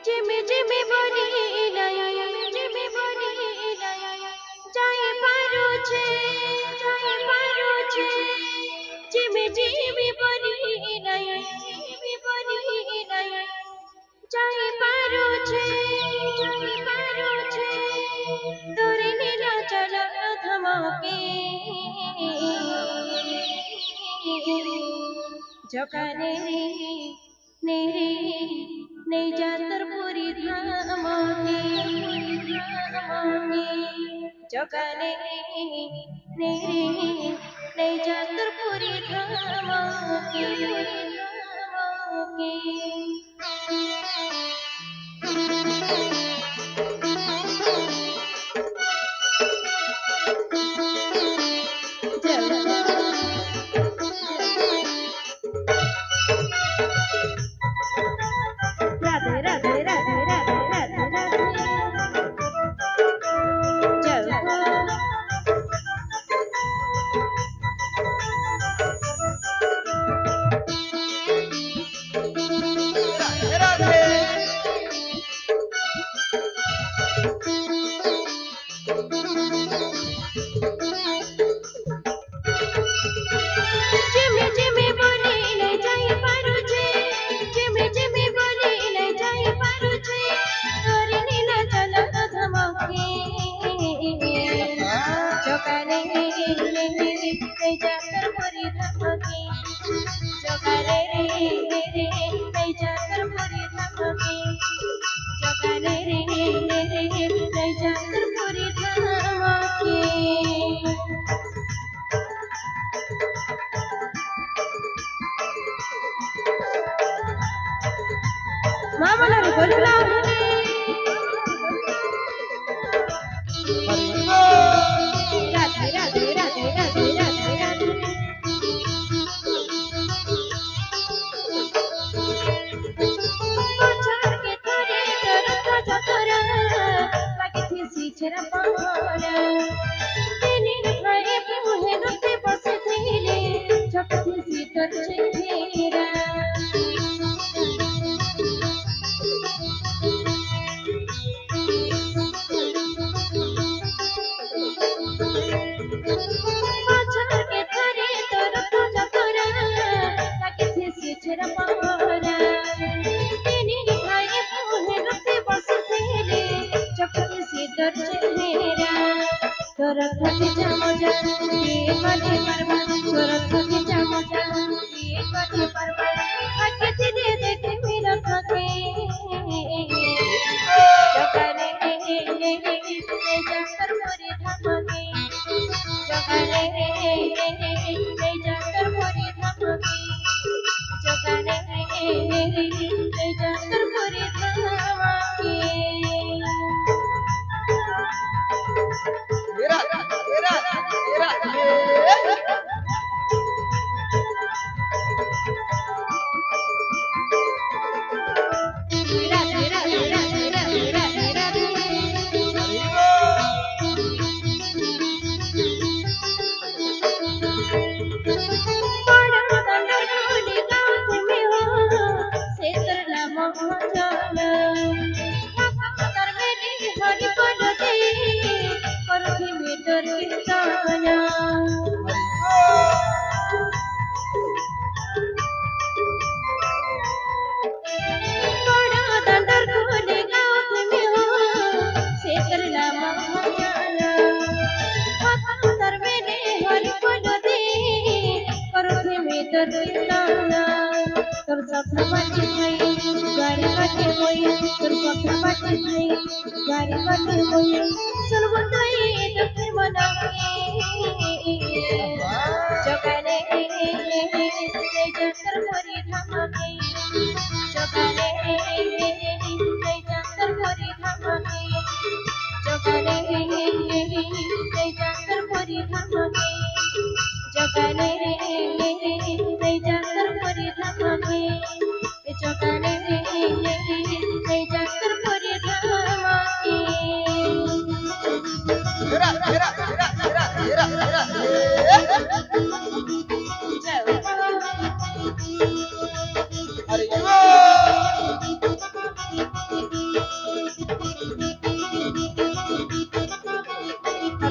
जिमि जिमि बोली नहीं जिमि बोली नहीं जाई पारू छे जिमि जिमि बोली नहीं जिमि बोली नहीं जाई पारू छे तोरे नीला चला धमके जकाने नेरे नहीं जातर पूरी धामके जकाने नेरे नहीं जातर पूरी धामके राधे राधे राधे राधे राधे राधे जय हो जिमि जिमि बोली नहीं जाई पारू छे जिमि जिमि बोली नहीं जाई पारू छे तोरे नीला चला धमके जकाने नहीं जातर पूरी धमके जकाने नहीं जातर पूरी धमके जकाने नहीं जातर पूरी धमके मामलारी बोलला राधे राधे राधे राधे राधे राधे पछाड़ के थारे तरता जतरा लागे थी सीछरा पारा तेनी भाई मुहे नते बसे थीले जपती सीतर चेहरा पछाड़ के थारे तरता जतरा लागे थी सीछरा पारा तेनी भाई मुहे नते बसे थीले जपती सीतर चेहरा तोरा थके जा मजा ये कटे परवा तोरा थके जा मजा ये कटे परवा थके दिने देखे मेरा थके जगाने ले जाकर मोरे धमके जगाने ले जाकर मोरे धमके जगाने ले जाकर मोरे धमके राधे राधे राधे राधे राधे राधे बड़ा दंडर कोली गाँव में हो सेतरला मोहजाना तर मेरी हरि बोल दे करथी में तोर कीर्तना बड़ा दंडर कोली गाँव में हो सेतरला मोहजाना तर मेरी हरि बोल दे करथी में तोर कीर्तना तोर सपना बाटे भाई गाड़ी बाटे होई तोर सपना बाटे भाई गाड़ी बाटे होई सुनबो तो ये दुख मनावे जगाने ले जाकर मोरी धमके जगाने ले जाकर मोरी धमके जगाने ले जाकर मोरी धमके जगाने ले जाकर मोरी धमके जगाने ले जाकर मोरी धमके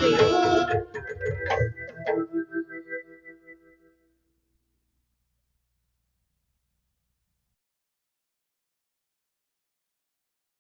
হবে